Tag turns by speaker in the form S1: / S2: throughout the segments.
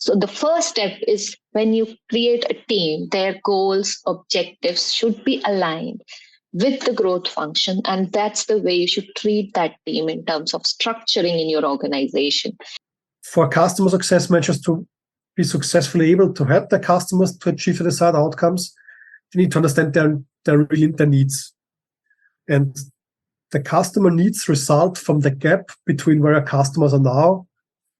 S1: So the first step is when you create a team, their goals, objectives should be aligned with the growth function. And that's the way you should treat that team in terms of structuring in your organization.
S2: For customer success managers to be successfully able to help their customers to achieve the desired outcomes, they need to understand their needs. And the customer needs result from the gap between where our customers are now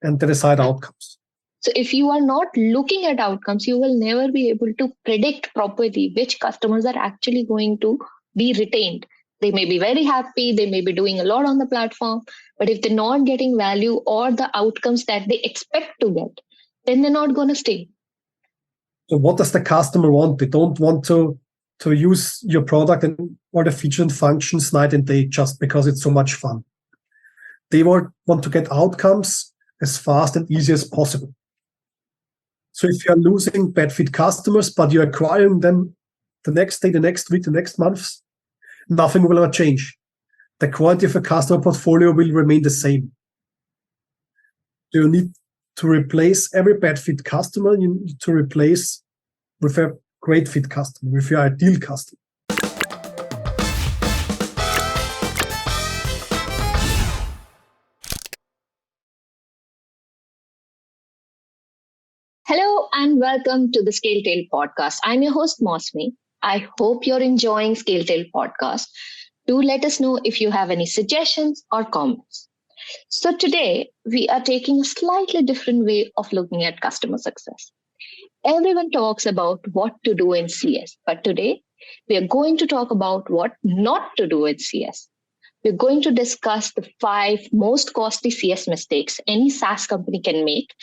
S2: and the desired outcomes.
S1: So if you are not looking at outcomes, you will never be able to predict properly which customers are actually going to be retained. They may be very happy, they may be doing a lot on the platform, but if they're not getting value or the outcomes that they expect to get, then they're not going to stay.
S2: So what does the customer want? They don't want to use your product and all the features and functions night and day just because it's so much fun. They want to get outcomes as fast and easy as possible. So if you're losing bad fit customers, but you're acquiring them the next day, the next week, the next month, nothing will ever change. The quality of a customer portfolio will remain the same. So you need to replace every bad fit customer. You need to replace with a great fit customer, with your ideal customer.
S1: Hello and welcome to the Scaletail podcast. I'm your host, Mausmi. I hope you're enjoying Scaletail podcast. Do let us know if you have any suggestions or comments. So today we are taking a slightly different way of looking at customer success. Everyone talks about what to do in CS, but today we are going to talk about what not to do in CS. We're going to discuss the 5 most costly CS mistakes any SaaS company can make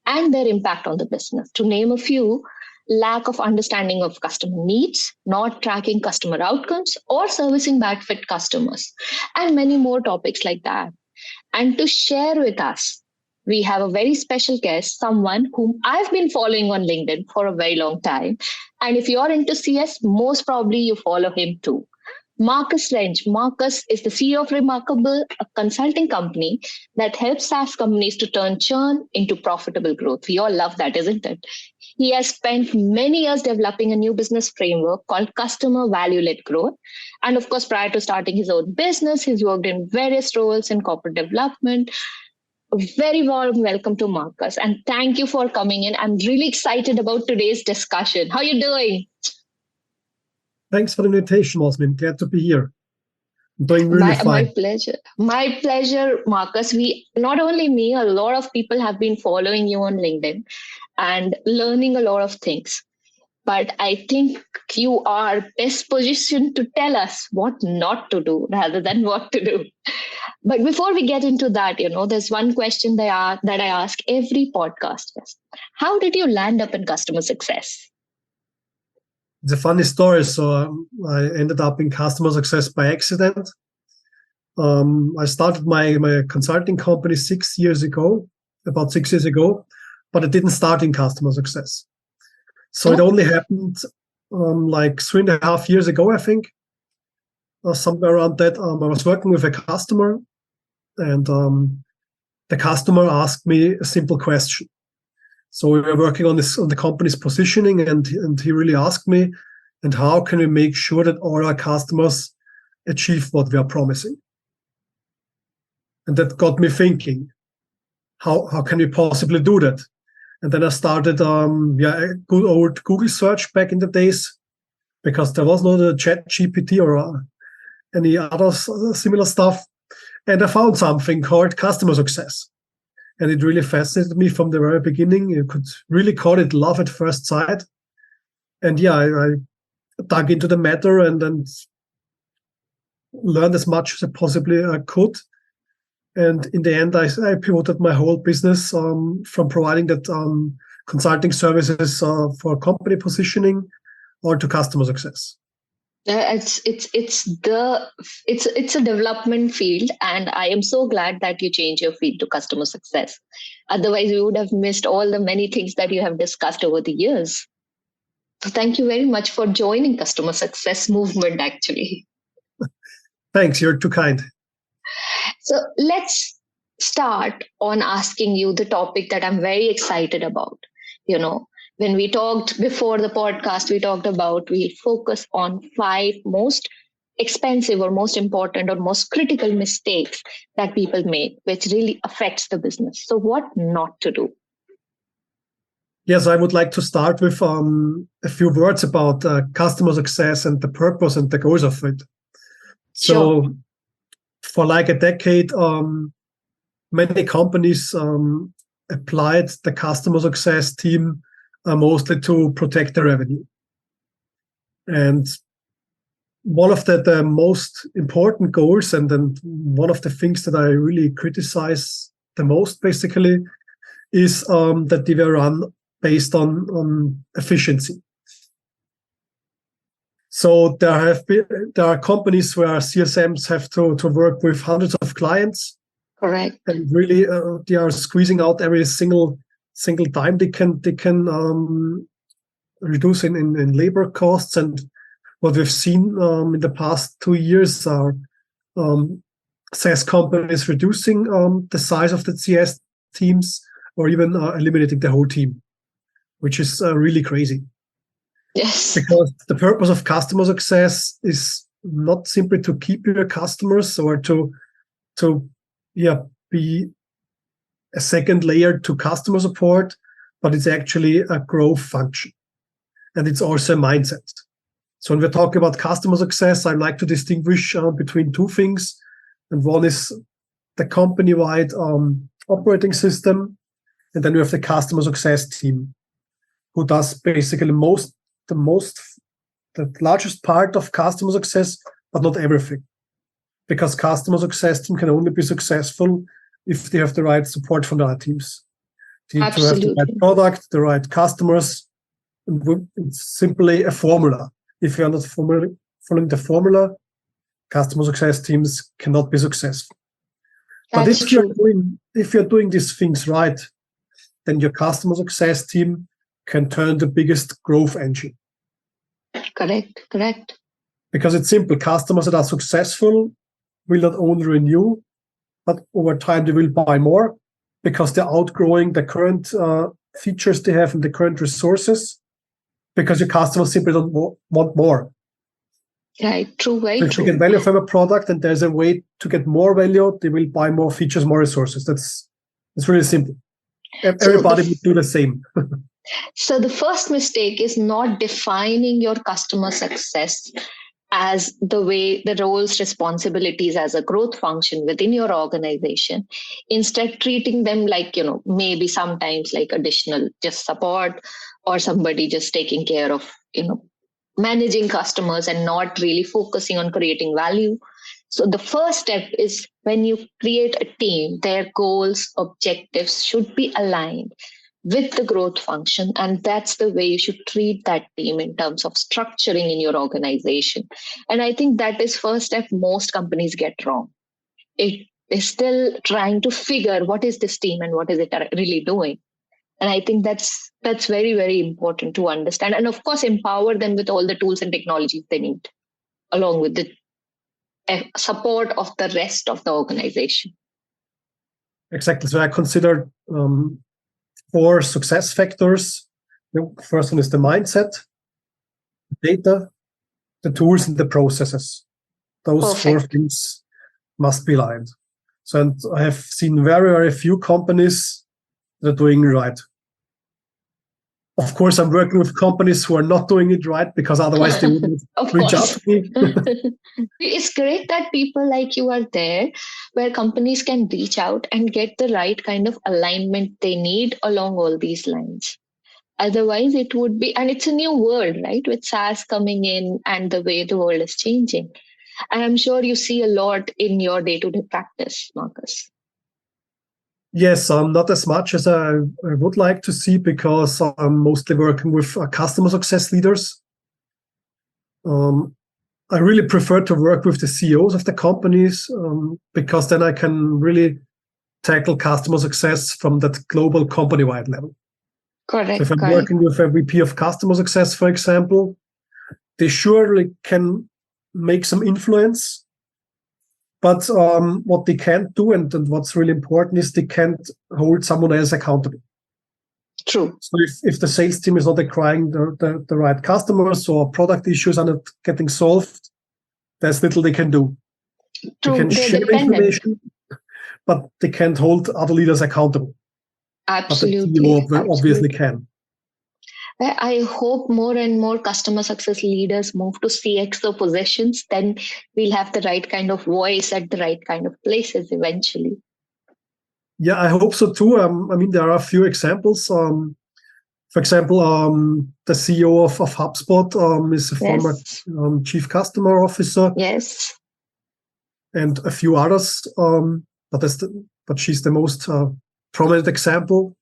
S1: and their impact on the business. To name a few: lack of understanding of customer needs, not tracking customer outcomes, or servicing bad fit customers, and many more topics like that. And to share with us, we have a very special guest, someone whom I've been following on LinkedIn for a very long time. And if you're into CS, most probably you follow him too. Markus Rentsch. Markus is the CEO of Remark-able, a consulting company that helps SaaS companies to turn churn into profitable growth. We all love that, isn't it? He has spent many years developing a new business framework called Customer Value-Led Growth. And of course, prior to starting his own business, he's worked in various roles in corporate development. A very warm welcome to Markus. And thank you for coming in. I'm really excited about today's discussion. How are you doing?
S2: Thanks for the invitation, Mausmi. I'm glad to be here. I'm doing really fine.
S1: My pleasure. My pleasure, Markus. Not only me, a lot of people have been following you on LinkedIn and learning a lot of things. But I think you are best positioned to tell us what not to do rather than what to do. But before we get into that, there's one question that I ask every podcast guest. How did you land up in customer success?
S2: It's a funny story. So I ended up in customer success by accident. I started my consulting company about 6 years ago, but it didn't start in customer success. So It only happened like 3.5 years ago, I think, or somewhere around that. I was working with a customer, and the customer asked me a simple question. So we were working on the company's positioning, and he really asked me, and how can we make sure that all our customers achieve what we are promising? And that got me thinking, how can we possibly do that? And then I started a good old Google search back in the days, because there was no the ChatGPT or any other similar stuff. And I found something called customer success. And it really fascinated me from the very beginning. You could really call it love at first sight. And I dug into the matter and learned as much as I possibly could. And in the end, I pivoted my whole business from providing that consulting services for company positioning or to customer success.
S1: It's a development field, and I am so glad that you changed your field to customer success. Otherwise, we would have missed all the many things that you have discussed over the years. So thank you very much for joining customer success movement, actually.
S2: Thanks, you're too kind.
S1: So let's start on asking you the topic that I'm very excited about. When we talked before the podcast, we talked about we focus on 5 most expensive or most important or most critical mistakes that people make, which really affects the business. So what not to do?
S2: Yes, I would like to start with a few words about customer success and the purpose and the goals of it. So,
S1: Sure.
S2: for like a decade, many companies applied the customer success team mostly to protect the revenue. And one of the most important goals, and then one of the things that I really criticize the most, basically, is that they were run based on efficiency. So there are companies where CSMs have to work with hundreds of clients.
S1: Correct.
S2: And really, they are squeezing out every single dime they can reduce in labor costs. And what we've seen in the past 2 years are SaaS companies reducing the size of the CS teams, or even eliminating the whole team, which is really crazy.
S1: Yes.
S2: Because the purpose of customer success is not simply to keep your customers or to be a second layer to customer support, but it's actually a growth function. And it's also a mindset. So when we're talking about customer success, I like to distinguish between two things. And one is the company-wide operating system. And then we have the customer success team, who does basically the largest part of customer success, but not everything. Because customer success team can only be successful if they have the right support from the other teams. They need to have the right product, the right customers. And it's simply a formula. If you are not following the formula, customer success teams cannot be successful. But if you're doing these things right, then your customer success team can turn the biggest growth engine.
S1: Correct.
S2: Because it's simple. Customers that are successful will not only renew, but over time they will buy more because they're outgrowing the current features they have and the current resources, because your customers simply don't want more.
S1: Right, true, very
S2: so
S1: true.
S2: If they get value from a product and there's a way to get more value, they will buy more features, more resources. It's really simple. Everybody will do the same.
S1: So the first mistake is not defining your customer success as the way the roles, responsibilities as a growth function within your organization. Instead, treating them like, maybe sometimes like additional just support, or somebody just taking care of, managing customers and not really focusing on creating value. So the first step is, when you create a team, their goals, objectives should be aligned with the growth function. And that's the way you should treat that team in terms of structuring in your organization. And I think that is first step most companies get wrong. It is still trying to figure what is this team and what is it really doing. And I think that's very, very important to understand. And of course, empower them with all the tools and technologies they need, along with the support of the rest of the organization.
S2: Exactly. So I consider 4 success factors. The first one is the mindset, data, the tools, and the processes. Those Perfect. 4 things must be aligned. So, and I have seen very, very few companies that are doing it right. Of course, I'm working with companies who are not doing it right, because otherwise they wouldn't reach out to me.
S1: It's great that people like you are there, where companies can reach out and get the right kind of alignment they need along all these lines. Otherwise, it would be, and it's a new world, right? With SaaS coming in and the way the world is changing. And I'm sure you see a lot in your day-to-day practice, Markus.
S2: Yes, not as much as I would like to see, because I'm mostly working with customer success leaders. I really prefer to work with the CEOs of the companies, because then I can really tackle customer success from that global company-wide level.
S1: Correct.
S2: So if I'm working with a VP of customer success, for example, they surely can make some influence. But what they can't do, and what's really important, is they can't hold someone else accountable.
S1: True.
S2: So if the sales team is not acquiring the right customers or product issues are not getting solved, there's little they can do. They
S1: True.
S2: can
S1: They're
S2: share
S1: dependent.
S2: information, but they can't hold other leaders accountable.
S1: Absolutely.
S2: But the CEO obviously can.
S1: I hope more and more customer success leaders move to CXO positions. Then we'll have the right kind of voice at the right kind of places eventually.
S2: Yeah, I hope so too. I mean, there are a few examples. For example, the CEO of HubSpot is a former chief customer officer.
S1: Yes.
S2: And a few others, but she's the most prominent example.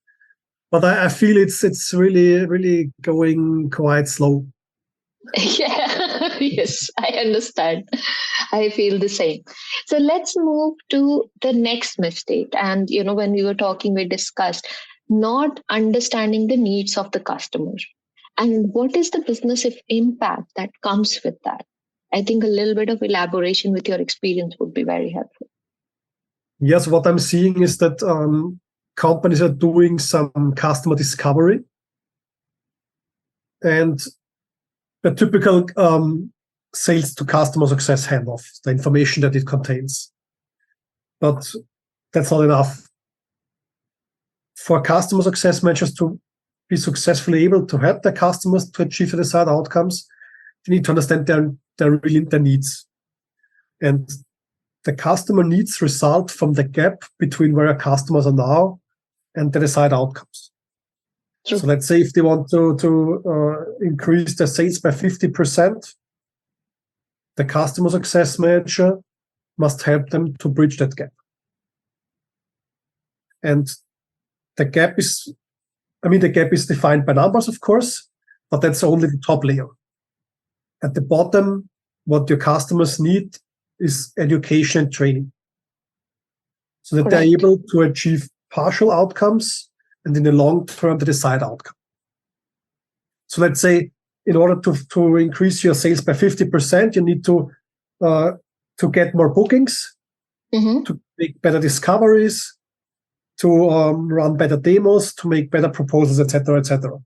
S2: But I feel it's really, really going quite slow.
S1: Yeah, yes, I understand. I feel the same. So let's move to the next mistake. And, when we were talking, we discussed not understanding the needs of the customer. And what is the business impact that comes with that? I think a little bit of elaboration with your experience would be very helpful.
S2: Yes, what I'm seeing is that companies are doing some customer discovery. And the typical sales to customer success handoff, the information that it contains. But that's not enough. For customer success managers to be successfully able to help their customers to achieve the desired outcomes, you need to understand their needs. And the customer needs result from the gap between where our customers are now and the desired outcomes. True. So let's say if they want to increase their sales by 50%, the customer success manager must help them to bridge that gap. And the gap is defined by numbers, of course, but that's only the top layer. At the bottom, what your customers need is education and training, so that they're able to achieve partial outcomes and in the long term, the desired outcome. So let's say in order to increase your sales by 50%, you need to get more bookings, to make better discoveries, to run better demos, to make better proposals, etc., etc.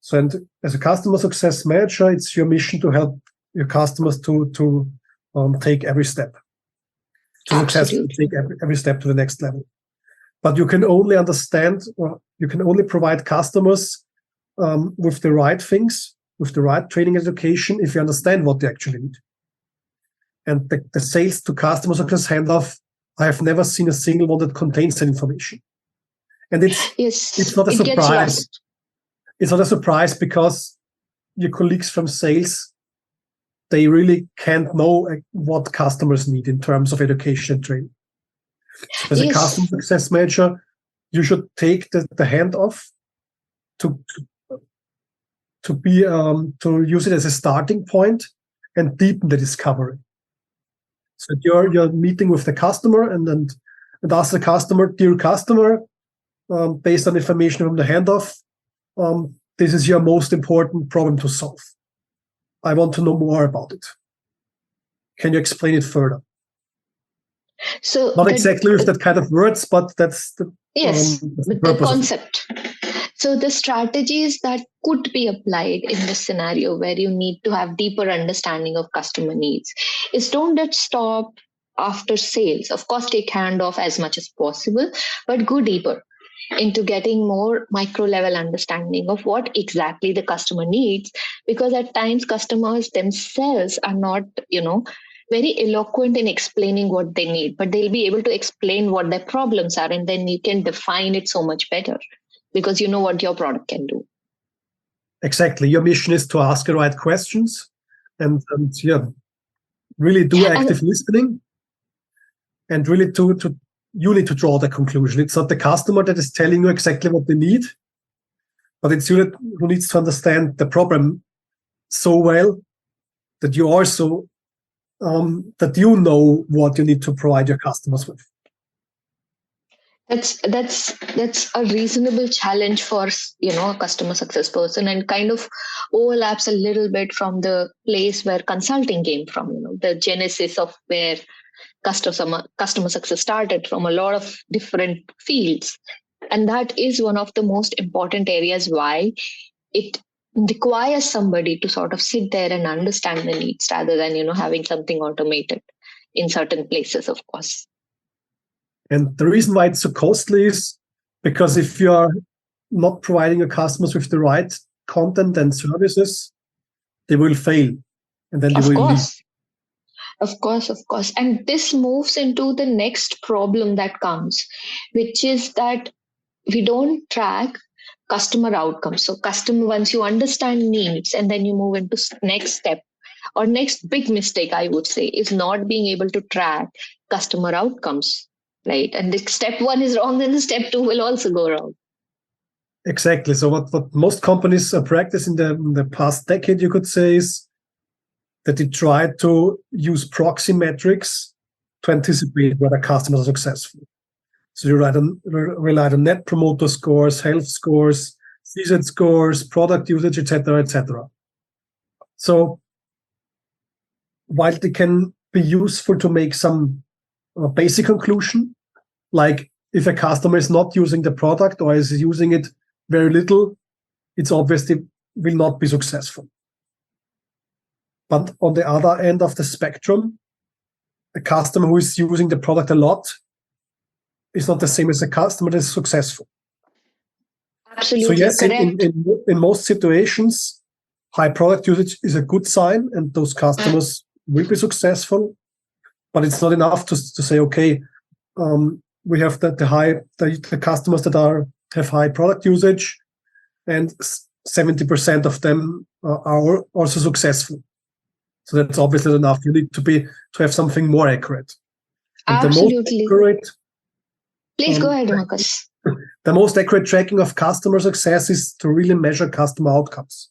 S2: So, and as a customer success manager, it's your mission to help your customers to take every step, to successfully take every step to the next level. But you can only understand, or you can only provide customers with the right things, with the right training education, if you understand what they actually need. And the sales to customer success handoff, I have never seen a single one that contains that information. And it's not a surprise. It's not a surprise because your colleagues from sales, they really can't know what customers need in terms of education and training. So as a customer success manager, you should take the handoff to use it as a starting point and deepen the discovery. So you're meeting with the customer and ask the customer, dear customer, based on information from the handoff, this is your most important problem to solve. I want to know more about it. Can you explain it further? So not exactly with that kind of words, but that's the
S1: the concept. So the strategies that could be applied in this scenario where you need to have deeper understanding of customer needs is don't just stop after sales. Of course, take handoff as much as possible, but go deeper into getting more micro level understanding of what exactly the customer needs, because at times customers themselves are not, very eloquent in explaining what they need, but they'll be able to explain what their problems are, and then you can define it so much better because you know what your product can do.
S2: Exactly. Your mission is to ask the right questions and really do active listening, and really you need to draw the conclusion. It's not the customer that is telling you exactly what they need, but it's you who needs to understand the problem so well that you also that you know what you need to provide your customers with.
S1: That's a reasonable challenge for a customer success person, and kind of overlaps a little bit from the place where consulting came from. The genesis of where customer success started from a lot of different fields. And that is one of the most important areas why it requires somebody to sort of sit there and understand the needs rather than, having something automated in certain places, of course.
S2: And the reason why it's so costly is because if you are not providing your customers with the right content and services, they will fail, and then they
S1: Of
S2: will leave.
S1: course. Of course, of course. And this moves into the next problem that comes, which is that we don't track customer outcomes. So once you understand needs and then you move into next step or next big mistake, I would say, is not being able to track customer outcomes, right? And if step one is wrong, then the step two will also go wrong.
S2: Exactly. So what most companies practice in the past decade, you could say, is that they try to use proxy metrics to anticipate whether customers are successful. So you rely on net promoter scores, health scores, CSAT scores, product usage, etc., etc. So while they can be useful to make some basic conclusion, like if a customer is not using the product or is using it very little, it's obviously will not be successful. But on the other end of the spectrum, a customer who is using the product a lot is not the same as a customer that is successful.
S1: Absolutely
S2: So yes,
S1: correct.
S2: in most situations, high product usage is a good sign, and those customers will be successful. But it's not enough to say, okay, we have the customers that have high product usage, and 70% of them are also successful. So that's obviously not enough. You need to have something more accurate. And
S1: Absolutely. Please go ahead, Markus.
S2: The most accurate tracking of customer success is to really measure customer outcomes.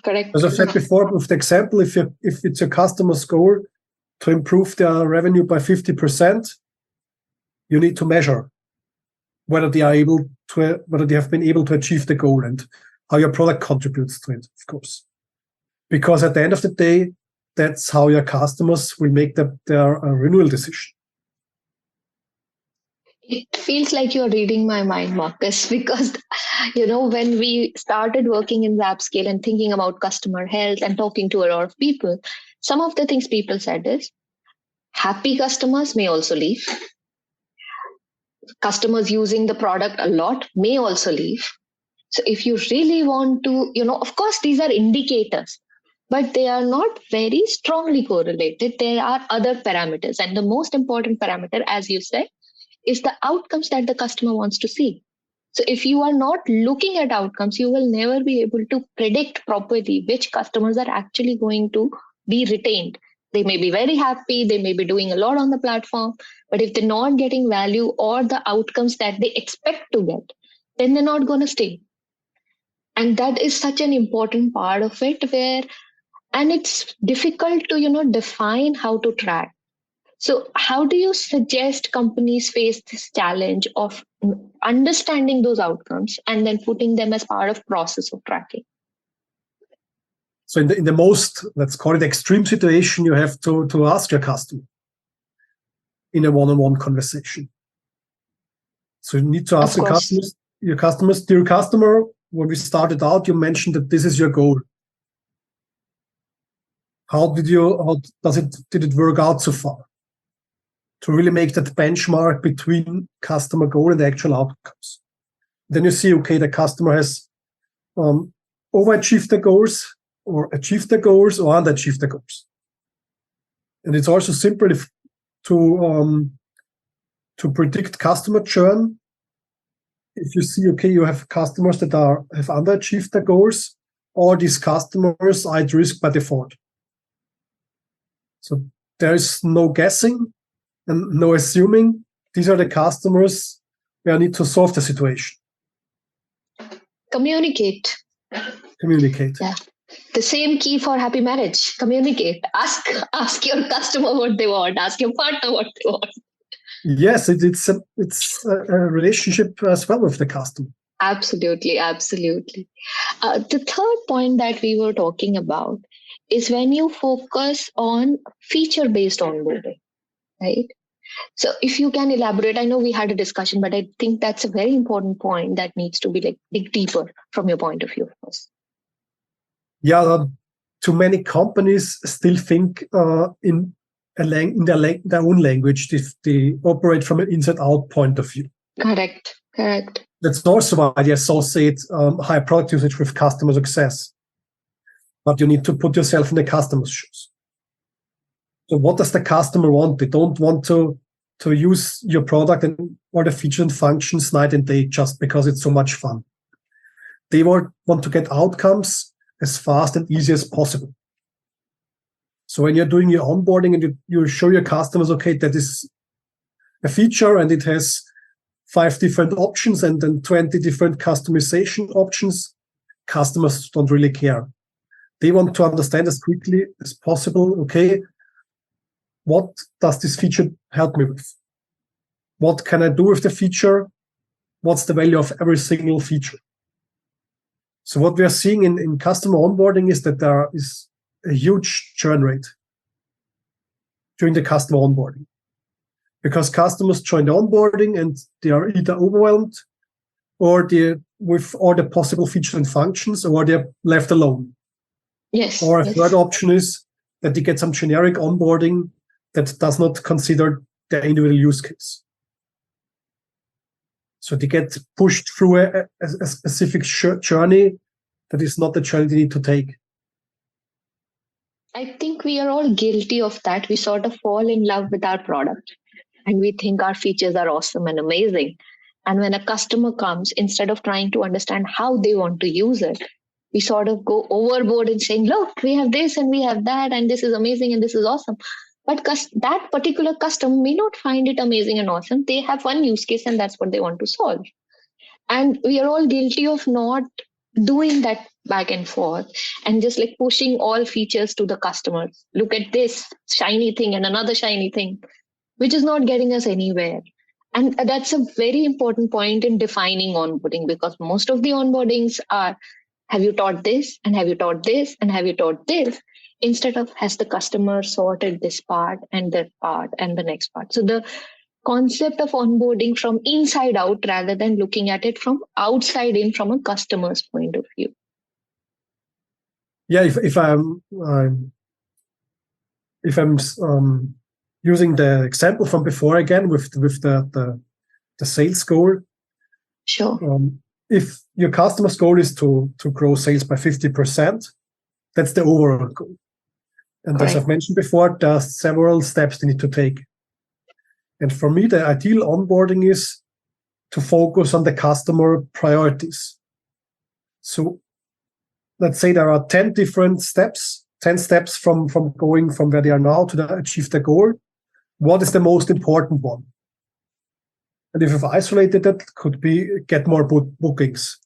S1: Correct.
S2: As I said before, with the example, if it's your customer's goal to improve their revenue by 50%, you need to measure whether they have been able to achieve the goal and how your product contributes to it, of course. Because at the end of the day, that's how your customers will make their renewal decision.
S1: It feels like you're reading my mind, Markus, because, when we started working in Zapscale and thinking about customer health and talking to a lot of people, some of the things people said is happy customers may also leave. Customers using the product a lot may also leave. So if you really want to, of course, these are indicators, but they are not very strongly correlated. There are other parameters. And the most important parameter, as you said, is the outcomes that the customer wants to see. So if you are not looking at outcomes, you will never be able to predict properly which customers are actually going to be retained. They may be very happy, they may be doing a lot on the platform, but if they're not getting value or the outcomes that they expect to get, then they're not going to stay. And that is such an important part of it and it's difficult to, define how to track. So, how do you suggest companies face this challenge of understanding those outcomes and then putting them as part of process of tracking?
S2: So, in the most, let's call it extreme situation, you have to ask your customer in a one-on-one conversation. So, you need to ask your customers, dear customer, when we started out, you mentioned that this is your goal. Did it work out so far? To really make that benchmark between customer goal and the actual outcomes. Then you see, okay, the customer has overachieved the goals or achieved the goals or underachieved the goals. And it's also simple to predict customer churn. If you see, okay, you have customers that have underachieved their goals, all these customers are at risk by default. So there is no guessing and no assuming. These are the customers where I need to solve the situation.
S1: Communicate.
S2: Yeah.
S1: The same key for happy marriage. Communicate. Ask your customer what they want. Ask your partner what they want.
S2: Yes, it's a relationship as well with the customer.
S1: Absolutely, absolutely. The third point that we were talking about is when you focus on feature-based onboarding, right? So if you can elaborate, I know we had a discussion, but I think that's a very important point that needs to be like dig deeper from your point of view first.
S2: Yeah, too many companies still think in their own language. They operate from an inside-out point of view.
S1: Correct. Correct.
S2: That's also why they associate high product usage with customer success. But you need to put yourself in the customer's shoes. So what does the customer want? They don't want to use your product and all the features and functions night and day just because it's so much fun. They want to get outcomes as fast and easy as possible. So when you're doing your onboarding and you show your customers, okay, that is a feature and it has 5 different options and then 20 different customization options, customers don't really care. They want to understand as quickly as possible, okay, what does this feature help me with? What can I do with the feature? What's the value of every single feature? So what we are seeing in customer onboarding is that there is a huge churn rate during the customer onboarding, because customers join the onboarding and they are either overwhelmed or they're with all the possible features and functions, or they're left alone.
S1: Yes.
S2: Or a
S1: yes.
S2: third option is that they get some generic onboarding that does not consider their individual use case. So they get pushed through a specific journey that is not the journey they need to take.
S1: I think we are all guilty of that. We sort of fall in love with our product and we think our features are awesome and amazing. And when a customer comes, instead of trying to understand how they want to use it, we sort of go overboard in saying, look, we have this and we have that, and this is amazing and this is awesome. But that particular customer may not find it amazing and awesome. They have one use case and that's what they want to solve. And we are all guilty of not doing that back and forth and just like pushing all features to the customers. Look at this shiny thing and another shiny thing, which is not getting us anywhere. And that's a very important point in defining onboarding, because most of the onboardings are, have you taught this and have you taught this and have you taught this, instead of has the customer sorted this part and that part and the next part. So the concept of onboarding from inside out rather than looking at it from outside in from a customer's point of view.
S2: Yeah, if I'm using the example from before again with the sales goal.
S1: Sure.
S2: If your customer's goal is to grow sales by 50%, that's the overall goal. And
S1: Correct.
S2: as I've mentioned before, there are several steps they need to take. And for me, the ideal onboarding is to focus on the customer priorities. So let's say there are 10 different steps, 10 steps from going from where they are now to achieve the goal. What is the most important one? And if you've isolated that, could be get more bookings.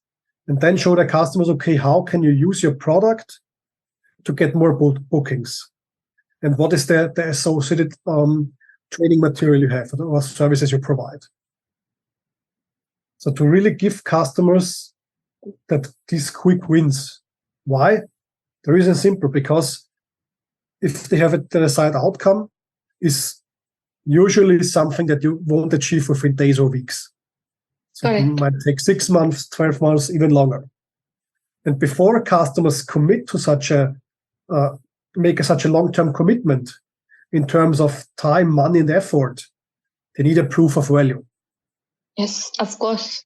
S2: And then show the customers, okay, how can you use your product to get more bookings? And what is the associated training material you have or services you provide? So to really give customers these quick wins. Why? The reason is simple, because if they have a desired outcome, is usually something that you won't achieve within days or weeks. So
S1: Correct.
S2: it might take 6 months, 12 months, even longer. And before customers commit to such a long-term commitment in terms of time, money, and effort, they need a proof of value.
S1: Yes, of course.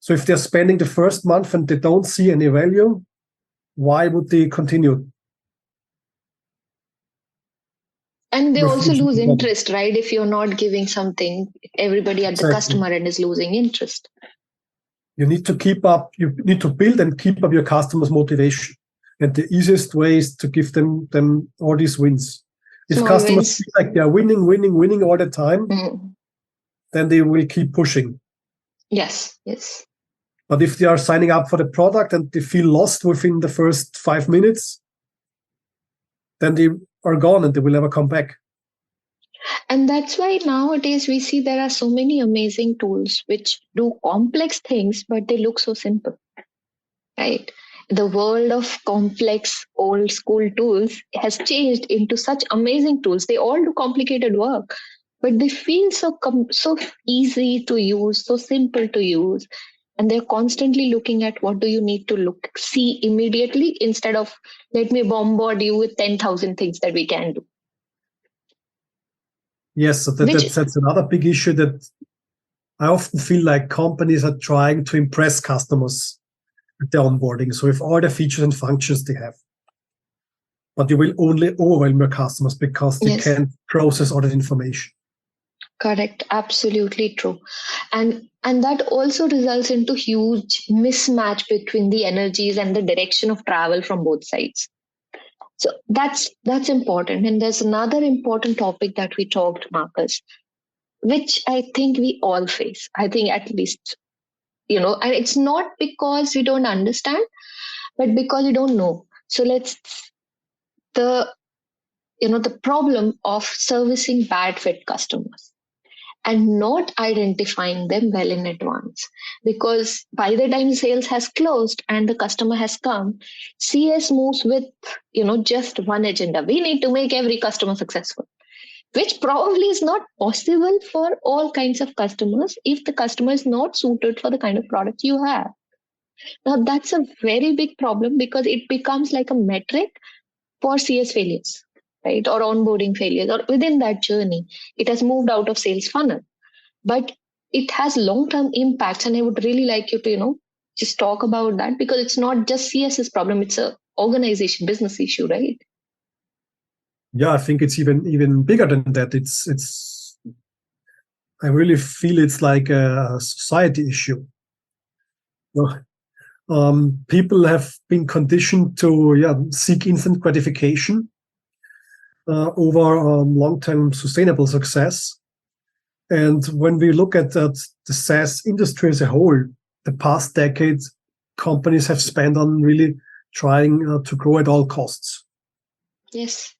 S2: So if they're spending the first month and they don't see any value, why would they continue?
S1: And they also lose interest, right? If you're not giving something, everybody at the customer end is losing interest.
S2: You need to keep up, you need to build and keep up your customers' motivation. And the easiest way is to give them all these wins. If
S1: Small
S2: customers
S1: wins.
S2: feel like they are winning all the time, then they will keep pushing.
S1: Yes.
S2: But if they are signing up for the product and they feel lost within the first 5 minutes, then they are gone and they will never come back.
S1: And that's why nowadays we see there are so many amazing tools which do complex things, but they look so simple, right? The world of complex old school tools has changed into such amazing tools. They all do complicated work, but they feel so easy to use, so simple to use, and they're constantly looking at what do you need to see immediately instead of let me bombard you with 10,000 things that we can do.
S2: Yes, so
S1: Which
S2: that's another big issue, that I often feel like companies are trying to impress customers with their onboarding. So with all the features and functions they have, but you will only overwhelm your customers because they
S1: yes,
S2: can't process all that information.
S1: correct, absolutely true. And that also results into huge mismatch between the energies and the direction of travel from both sides. So that's important. And there's another important topic that we talked, Marcus, which I think we all face. I think at least, and it's not because we don't understand, but because we don't know. So the the problem of servicing bad fit customers and not identifying them well in advance, because by the time sales has closed and the customer has come, CS moves with just one agenda: we need to make every customer successful, which probably is not possible for all kinds of customers if the customer is not suited for the kind of product you have. Now that's a very big problem because it becomes like a metric for CS failures, right? Or onboarding failures, or within that journey, it has moved out of sales funnel. But it has long-term impacts, and I would really like you to, just talk about that, because it's not just CS's problem; it's a organization business issue, right?
S2: Yeah, I think it's even bigger than that. It's I really feel it's like a society issue. People have been conditioned to seek instant gratification over long-term sustainable success. And when we look at the SaaS industry as a whole, the past decade, companies have spent on really trying to grow at all costs.
S1: Yes.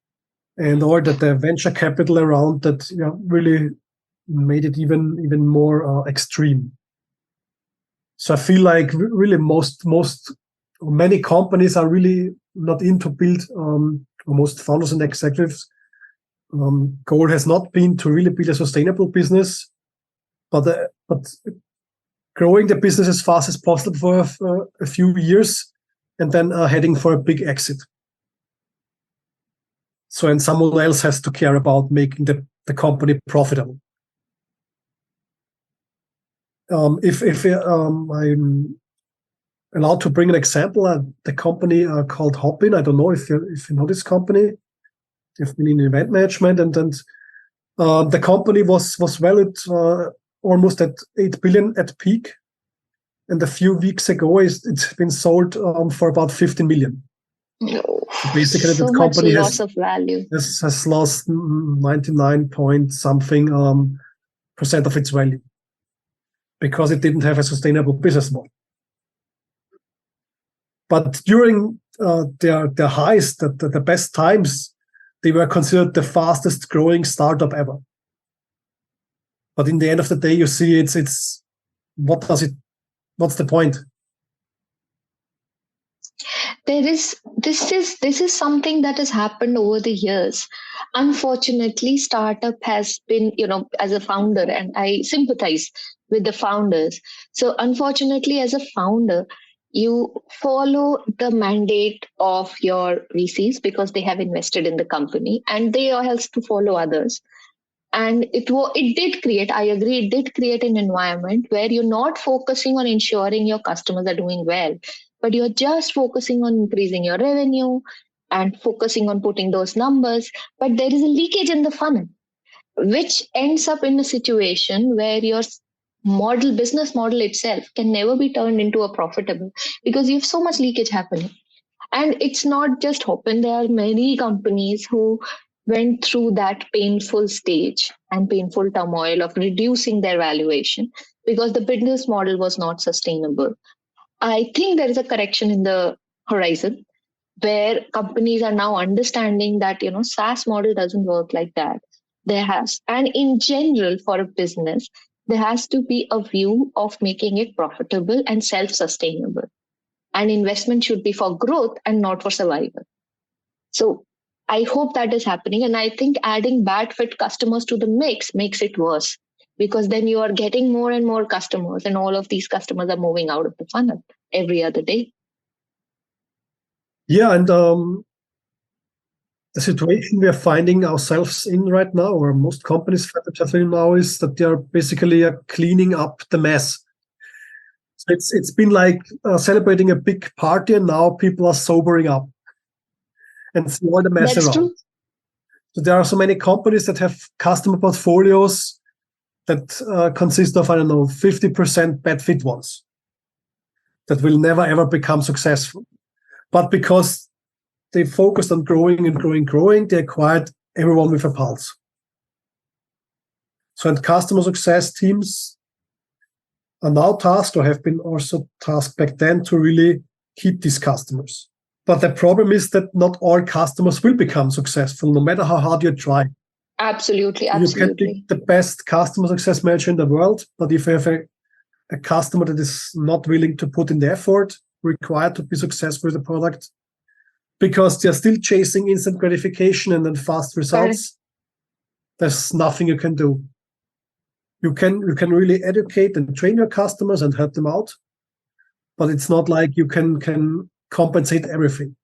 S2: And or that the venture capital around that really made it even more extreme. So I feel like really many companies are really not into build. Most founders and executives goal has not been to really build a sustainable business, but growing the business as fast as possible for a few years, and then heading for a big exit. So, and someone else has to care about making the company profitable. If I'm allowed to bring an example, the company called Hopin. I don't know if you know this company. They've been in event management, and the company was valued almost at 8 billion at peak, and a few weeks ago it's been sold for about 15 million.
S1: No.
S2: So basically,
S1: So
S2: that
S1: much
S2: company
S1: loss of value.
S2: has lost 99 point something percent of its value because it didn't have a sustainable business model. But during their highs, the best times, they were considered the fastest growing startup ever. But in the end of the day, you see it's what's the point?
S1: This is something that has happened over the years. Unfortunately, startup has been, as a founder, and I sympathize with the founders. So unfortunately, as a founder, you follow the mandate of your VCs because they have invested in the company, and they are helps to follow others. And it did create, I agree, it did create an environment where you're not focusing on ensuring your customers are doing well, but you're just focusing on increasing your revenue and focusing on putting those numbers. But there is a leakage in the funnel, which ends up in a situation where your business model itself can never be turned into a profitable, because you have so much leakage happening. And it's not just Hopin. There are many companies who went through that painful stage and painful turmoil of reducing their valuation because the business model was not sustainable. I think there is a correction in the horizon where companies are now understanding that SaaS model doesn't work like that. And in general, for a business, there has to be a view of making it profitable and self-sustainable, and investment should be for growth and not for survival. So I hope that is happening. And I think adding bad fit customers to the mix makes it worse, because then you are getting more and more customers, and all of these customers are moving out of the funnel every other day.
S2: Yeah, and the situation we are finding ourselves in right now, or most companies find themselves in now, is that they are basically cleaning up the mess. So it's been like celebrating a big party, and now people are sobering up and see all the mess
S1: That's
S2: around.
S1: true.
S2: So there are so many companies that have customer portfolios that consist of, I don't know, 50% bad fit ones that will never ever become successful. But because they focused on growing and growing, they acquired everyone with a pulse. So, and customer success teams are now tasked, or have been also tasked back then, to really keep these customers. But the problem is that not all customers will become successful, no matter how hard you try.
S1: Absolutely,
S2: So you can be
S1: absolutely.
S2: the best customer success manager in the world, but if you have a customer that is not willing to put in the effort required to be successful with the product, because they're still chasing instant gratification and then fast results, there's nothing you can do. You can really educate and train your customers and help them out, but it's not like you can compensate everything.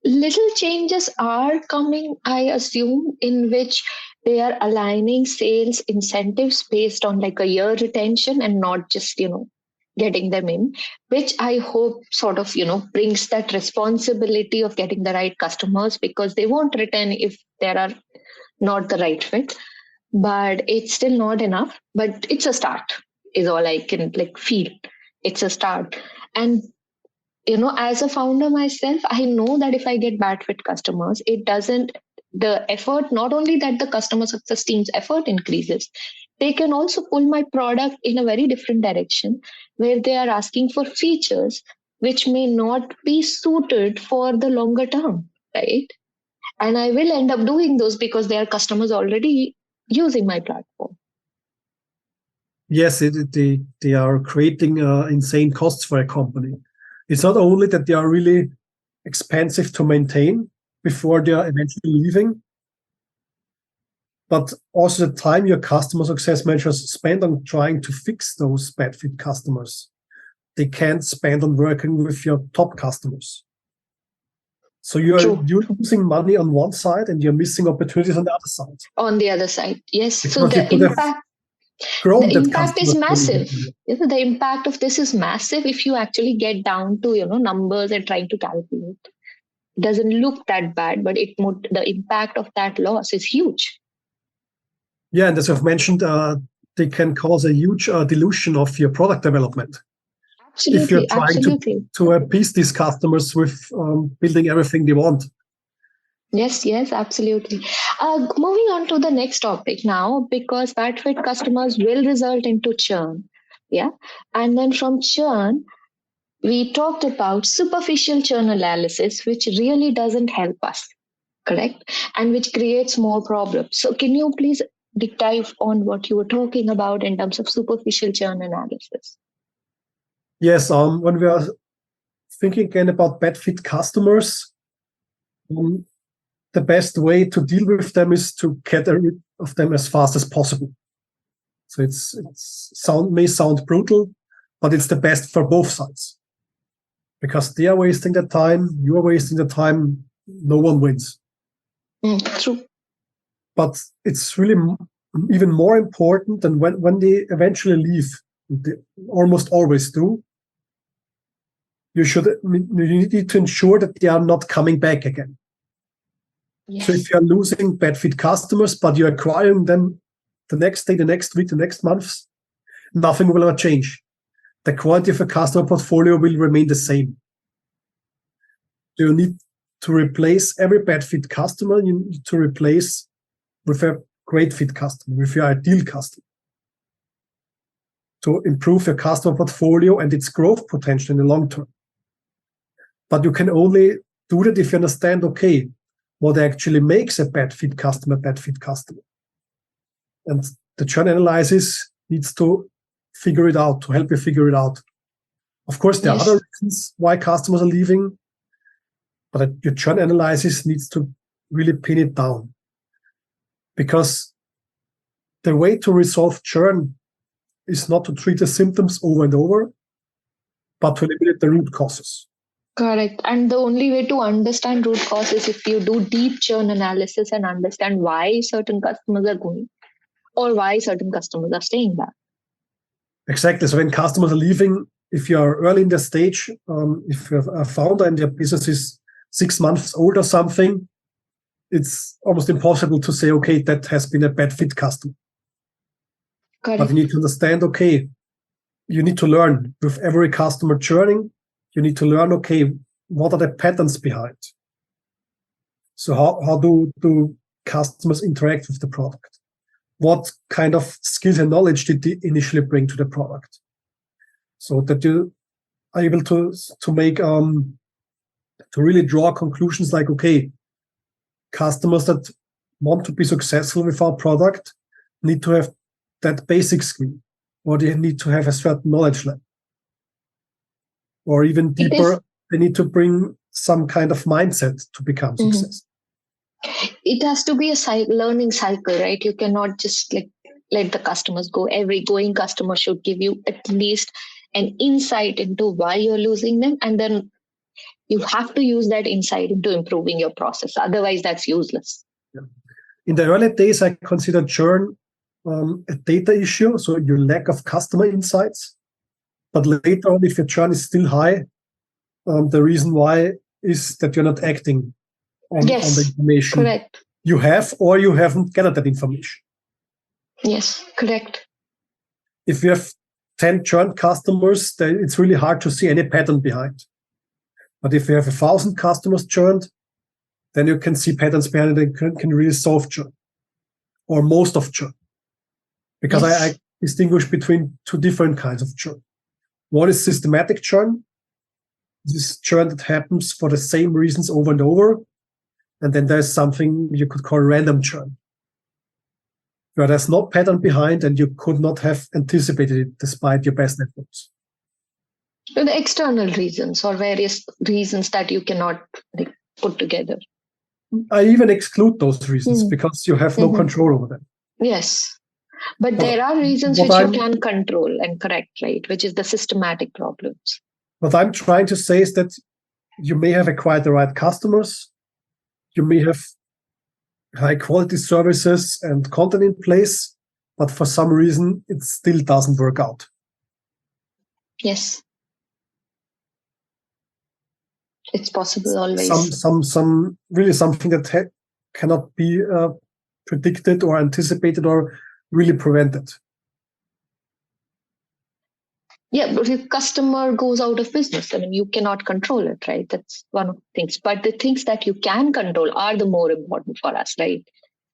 S1: Little changes are coming, I assume, in which they are aligning sales incentives based on like a year retention and not just, getting them in, which I hope sort of, brings that responsibility of getting the right customers, because they won't return if there are not the right fit. But it's still not enough, but it's a start, is all I can like feel. It's a start. And as a founder myself, I know that if I get bad fit customers, it doesn't, the effort, not only that the customer success team's effort increases, they can also pull my product in a very different direction, where they are asking for features which may not be suited for the longer term, right? And I will end up doing those because they are customers already using my platform.
S2: Yes, they are creating insane costs for a company. It's not only that they are really expensive to maintain before they are eventually leaving, but also the time your customer success managers spend on trying to fix those bad fit customers, they can't spend on working with your top customers. So you're losing money on one side and you're missing opportunities on the other side.
S1: On the other side, yes.
S2: Because
S1: So
S2: you could have grown
S1: the
S2: that
S1: impact is
S2: customer.
S1: massive. The impact of this is massive if you actually get down to numbers and trying to calculate. It doesn't look that bad, but the impact of that loss is huge.
S2: Yeah, and as I've mentioned, they can cause a huge dilution of your product development.
S1: Absolutely,
S2: if you're trying
S1: absolutely.
S2: to appease these customers with building everything they want.
S1: Yes, absolutely. Moving on to the next topic now, because bad fit customers will result into churn. Yeah. And then from churn, we talked about superficial churn analysis, which really doesn't help us, correct? And which creates more problems. So can you please deep dive on what you were talking about in terms of superficial churn analysis?
S2: Yes, when we are thinking again about bad fit customers, the best way to deal with them is to get rid of them as fast as possible. So may sound brutal, but it's the best for both sides. Because they are wasting their time, you are wasting the time, no one wins.
S1: True.
S2: But it's really even more important than when they eventually leave, they almost always do. You need to ensure that they are not coming back again. Yes. So if you are losing bad fit customers, but you're acquiring them the next day, the next week, the next months, nothing will ever change. The quality of a customer portfolio will remain the same. So you need to replace every bad fit customer. You need to replace with a great fit customer, with your ideal customer, to improve your customer portfolio and its growth potential in the long term. But you can only do that if you understand, okay, what actually makes a bad fit customer. And the churn analysis needs to figure it out, to help you figure it out. Of course, there are other reasons why customers are leaving. But your churn analysis needs to really pin it down, because the way to resolve churn is not to treat the symptoms over and over, but to eliminate the root causes.
S1: Correct. And the only way to understand root cause is if you do deep churn analysis and understand why certain customers are going or why certain customers are staying back.
S2: Exactly. So when customers are leaving, if you are early in the stage, if you're a founder and your business is 6 months old or something, it's almost impossible to say, okay, that has been a bad fit customer.
S1: Correct.
S2: But you need to understand, okay, you need to learn with every customer churning. You need to learn, okay, what are the patterns behind? So how do customers interact with the product? What kind of skills and knowledge did they initially bring to the product? So that you are able to make to really draw conclusions like, okay, customers that want to be successful with our product need to have that basic skill, or they need to have a certain knowledge level. Or even deeper, they need to bring some kind of mindset to become successful.
S1: It has to be a learning cycle, right? You cannot just let the customers go. Every going customer should give you at least an insight into why you're losing them, and then you have to use that insight into improving your process. Otherwise, that's useless.
S2: Yeah. In the early days, I considered churn a data issue, so your lack of customer insights. But later on, if your churn is still high, the reason why is that you're not acting on the information
S1: correct.
S2: You have, or you haven't gathered that information.
S1: Yes, correct.
S2: If you have 10 churned customers, then it's really hard to see any pattern behind. But if you have 1,000 customers churned, then you can see patterns behind it and can really solve churn, or most of churn. Because I distinguish between two different kinds of churn. One is systematic churn. This is churn that happens for the same reasons over and over. And then there's something you could call random churn, where there's no pattern behind and you could not have anticipated it despite your best efforts.
S1: So the external reasons or various reasons that you cannot put together.
S2: I even exclude those reasons because you have no control over them.
S1: Yes. But there are reasons which you can control and correct, right? Which is the systematic problems.
S2: What I'm trying to say is that you may have acquired the right customers. You may have high quality services and content in place, but for some reason, it still doesn't work out.
S1: Yes. It's possible always.
S2: Some really something that cannot be predicted or anticipated or really prevented.
S1: Yeah, but if customer goes out of business, I mean, you cannot control it, right? That's one of the things. But the things that you can control are the more important for us, right?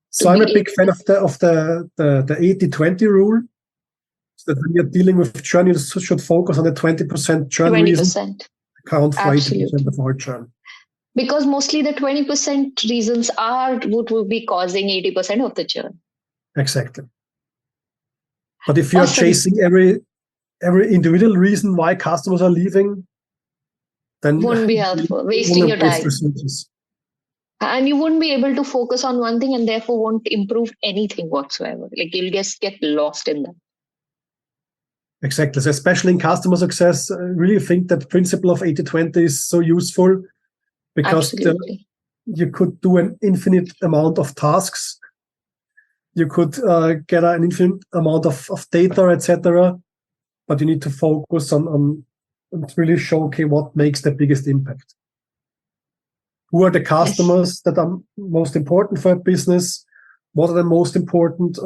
S2: So I'm a big fan of the 80-20 rule. So that when you're dealing with churn, you should focus on the 20% churn
S1: 20%.
S2: reason. Account for 80% of all churn.
S1: Because mostly the 20% reasons are what will be causing 80% of the churn.
S2: Exactly. But if you're chasing every individual reason why customers are leaving, then
S1: won't be helpful, wasting your time.
S2: Resources.
S1: And you won't be able to focus on one thing and therefore won't improve anything whatsoever. Like you'll just get lost in that.
S2: Exactly. So especially in customer success, I really think that principle of 80-20 is so useful because you could do an infinite amount of tasks. You could get an infinite amount of data, etc. But you need to focus on really show, okay, what makes the biggest impact. Who are the customers that are most important for a business? What are the most important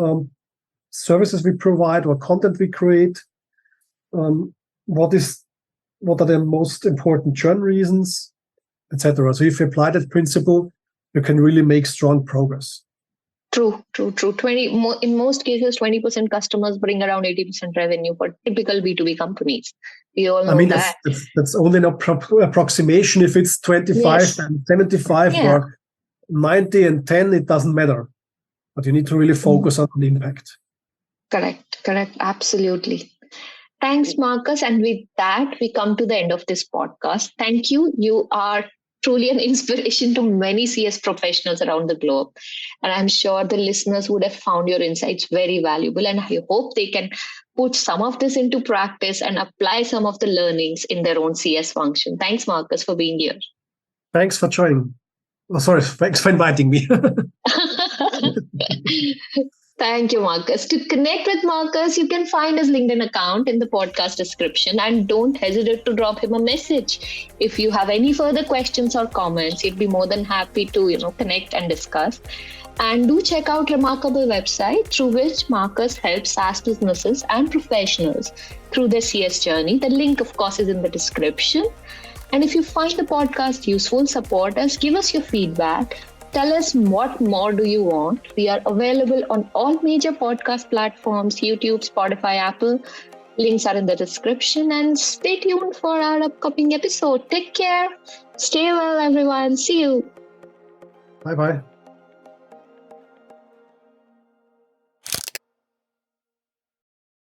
S2: services we provide or content we create? What are the most important churn reasons, etc. So if you apply that principle, you can really make strong progress.
S1: True. In most cases, 20% customers bring around 80% revenue for typical B2B companies. We all know that.
S2: That's only an approximation. If it's 25 and 75 or 90 and 10, it doesn't matter. But you need to really focus on the impact.
S1: Correct. Absolutely. Thanks, Markus. And with that, we come to the end of this podcast. Thank you. You are truly an inspiration to many CS professionals around the globe. And I'm sure the listeners would have found your insights very valuable. And I hope they can put some of this into practice and apply some of the learnings in their own CS function. Thanks, Markus, for being here.
S2: Thanks for joining. Oh, sorry, thanks for inviting me.
S1: Thank you, Markus. To connect with Markus, you can find his LinkedIn account in the podcast description, and don't hesitate to drop him a message. If you have any further questions or comments, he'd be more than happy to, connect and discuss. And do check out remark-able website, through which Markus helps SaaS businesses and professionals through their CS journey. The link, of course, is in the description. And if you find the podcast useful, support us, give us your feedback. Tell us what more do you want. We are available on all major podcast platforms, YouTube, Spotify, Apple. Links are in the description, and stay tuned for our upcoming episode. Take care. Stay well, everyone. See you.
S2: Bye-bye.